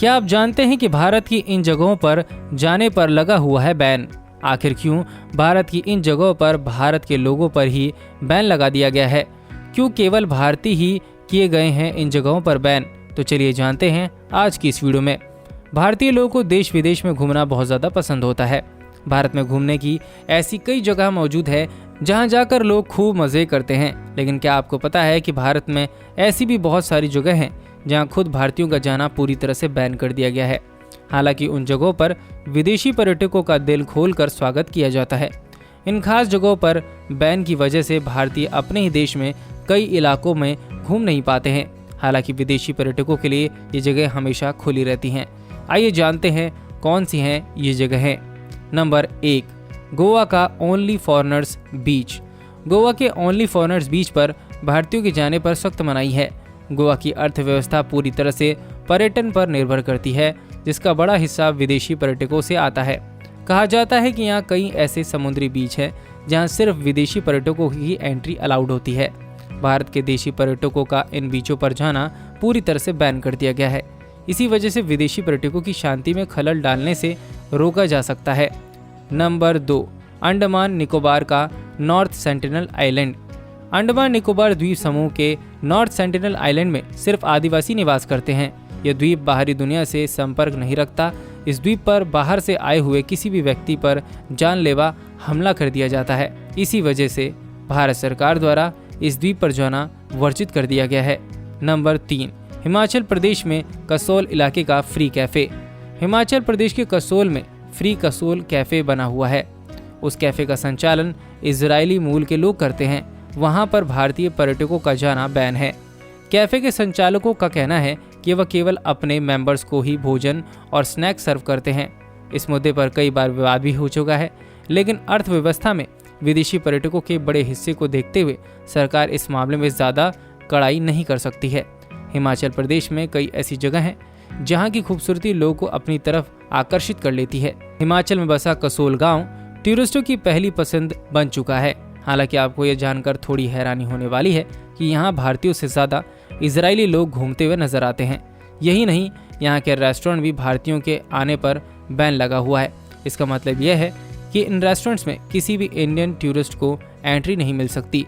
क्या आप जानते हैं कि भारत की इन जगहों पर जाने पर लगा हुआ है बैन? आखिर क्यों भारत की इन जगहों पर भारत के लोगों पर ही बैन लगा दिया गया है? क्यों केवल भारतीय ही किए गए हैं इन जगहों पर बैन? तो चलिए जानते हैं आज की इस वीडियो में। भारतीय लोगों को देश विदेश में घूमना बहुत ज़्यादा पसंद होता है। भारत में घूमने की ऐसी कई जगह मौजूद है जहां जाकर लोग खूब मज़े करते हैं। लेकिन क्या आपको पता है कि भारत में ऐसी भी बहुत सारी जगह हैं जहां खुद भारतीयों का जाना पूरी तरह से बैन कर दिया गया है। हालांकि उन जगहों पर विदेशी पर्यटकों का दिल खोलकर स्वागत किया जाता है। इन खास जगहों पर बैन की वजह से भारतीय अपने ही देश में कई इलाकों में घूम नहीं पाते हैं। हालांकि विदेशी पर्यटकों के लिए ये जगह हमेशा खुली रहती हैं। आइए जानते हैं कौन सी हैं ये जगहें। नंबर 1, गोवा का ओनली फॉरेनर्स बीच। गोवा के ओनली फॉरेनर्स बीच पर भारतीयों के जाने पर सख्त मनाही है। गोवा की अर्थव्यवस्था पूरी तरह से पर्यटन पर निर्भर करती है, जिसका बड़ा हिस्सा विदेशी पर्यटकों से आता है। कहा जाता है कि यहाँ कई ऐसे समुद्री बीच हैं जहाँ सिर्फ विदेशी पर्यटकों की एंट्री अलाउड होती है। भारत के देशी पर्यटकों का इन बीचों पर जाना पूरी तरह से बैन कर दिया गया है। इसी वजह से विदेशी पर्यटकों की शांति में खलल डालने से रोका जा सकता है। नंबर 2, अंडमान निकोबार का north sentinel island. Andaman Nicobar द्वीप समूह के नॉर्थ सेंटिनल आइलैंड में सिर्फ आदिवासी निवास करते हैं। यह द्वीप बाहरी दुनिया से संपर्क नहीं रखता। इस द्वीप पर बाहर से आए हुए किसी भी व्यक्ति पर जानलेवा हमला कर दिया जाता है। इसी वजह से भारत सरकार द्वारा इस द्वीप पर जाना वर्जित कर दिया गया है। नंबर 3, हिमाचल प्रदेश में कसोल इलाके का फ्री कैफे। हिमाचल प्रदेश के कसोल में फ्री कसोल कैफे बना हुआ है। उस कैफे का संचालन इजरायली मूल के लोग करते हैं। वहां पर भारतीय पर्यटकों का जाना बैन है। कैफे के संचालकों का कहना है कि वह केवल अपने मेंबर्स को ही भोजन और स्नैक सर्व करते हैं। इस मुद्दे पर कई बार विवाद भी हो चुका है, लेकिन अर्थव्यवस्था में विदेशी पर्यटकों के बड़े हिस्से को देखते हुए सरकार इस मामले में ज़्यादा कड़ाई नहीं कर सकती है। हिमाचल प्रदेश में कई ऐसी जगह हैं जहां की खूबसूरती लोगों को अपनी तरफ आकर्षित कर लेती है। हिमाचल में बसा कसोल गांव टूरिस्टों की पहली पसंद बन चुका है। हालांकि आपको यह जानकर थोड़ी हैरानी होने वाली है कि यहाँ भारतीयों से ज़्यादा इजरायली लोग घूमते हुए नजर आते हैं। यही नहीं, यहाँ के रेस्टोरेंट भी भारतीयों के आने पर बैन लगा हुआ है। इसका मतलब यह है कि इन रेस्टोरेंट्स में किसी भी इंडियन टूरिस्ट को एंट्री नहीं मिल सकती।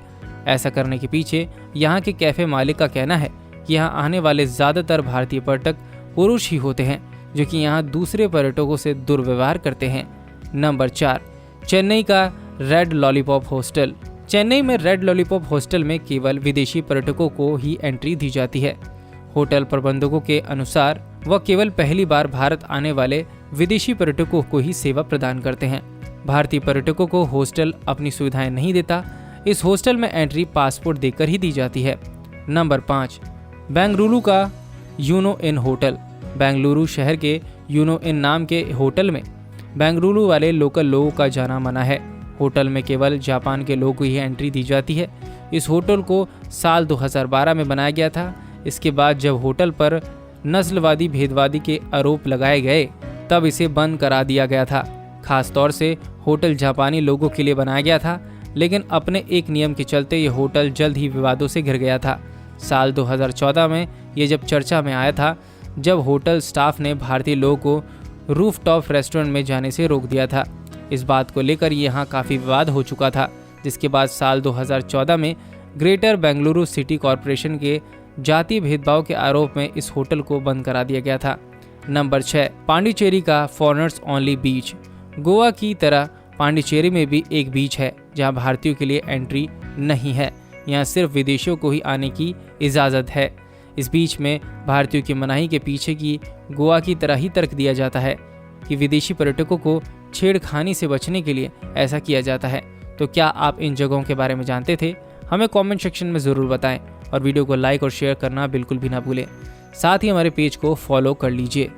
ऐसा करने के पीछे यहाँ के कैफ़े मालिक का कहना है कि यहाँ आने वाले ज़्यादातर भारतीय पर्यटक पुरुष ही होते हैं, जो कि यहाँ दूसरे पर्यटकों से दुर्व्यवहार करते हैं। नंबर 4, चेन्नई का रेड लॉलीपॉप हॉस्टल। चेन्नई में रेड लॉलीपॉप हॉस्टल में केवल विदेशी पर्यटकों को ही एंट्री दी जाती है। होटल प्रबंधकों के अनुसार वह केवल पहली बार भारत आने वाले विदेशी पर्यटकों को ही सेवा प्रदान करते हैं। भारतीय पर्यटकों को हॉस्टल अपनी सुविधाएं नहीं देता। इस हॉस्टल में एंट्री पासपोर्ट देकर ही दी जाती है। नंबर 5, बेंगलुरु का यूनो इन होटल। बेंगलुरु शहर के यूनो इन नाम के होटल में बेंगलुरु वाले लोकल लोगों का जाना मना है। होटल में केवल जापान के लोगों को ही एंट्री दी जाती है। इस होटल को साल 2012 में बनाया गया था। इसके बाद जब होटल पर नस्लवादी भेदवादी के आरोप लगाए गए, तब इसे बंद करा दिया गया था। खास तौर से होटल जापानी लोगों के लिए बनाया गया था, लेकिन अपने एक नियम के चलते ये होटल जल्द ही विवादों से घिर गया था। साल 2014 में ये जब चर्चा में आया था, जब होटल स्टाफ ने भारतीय लोगों को रूफटॉप रेस्टोरेंट में जाने से रोक दिया था। इस बात को लेकर यहाँ काफ़ी विवाद हो चुका था, जिसके बाद साल 2014 में ग्रेटर बेंगलुरु सिटी कॉरपोरेशन के जातीय भेदभाव के आरोप में इस होटल को बंद करा दिया गया था। नंबर 6, पांडिचेरी का फॉरेनर्स ओनली बीच। गोवा की तरह पांडिचेरी में भी एक बीच है जहाँ भारतीयों के लिए एंट्री नहीं है। यहाँ सिर्फ विदेशियों को ही आने की इजाज़त है। इस बीच में भारतीयों की मनाही के पीछे की गोवा की तरह ही तर्क दिया जाता है कि विदेशी पर्यटकों को छेड़खानी से बचने के लिए ऐसा किया जाता है। तो क्या आप इन जगहों के बारे में जानते थे? हमें कमेंट सेक्शन में ज़रूर बताएं और वीडियो को लाइक और शेयर करना बिल्कुल भी ना भूलें। साथ ही हमारे पेज को फॉलो कर लीजिए।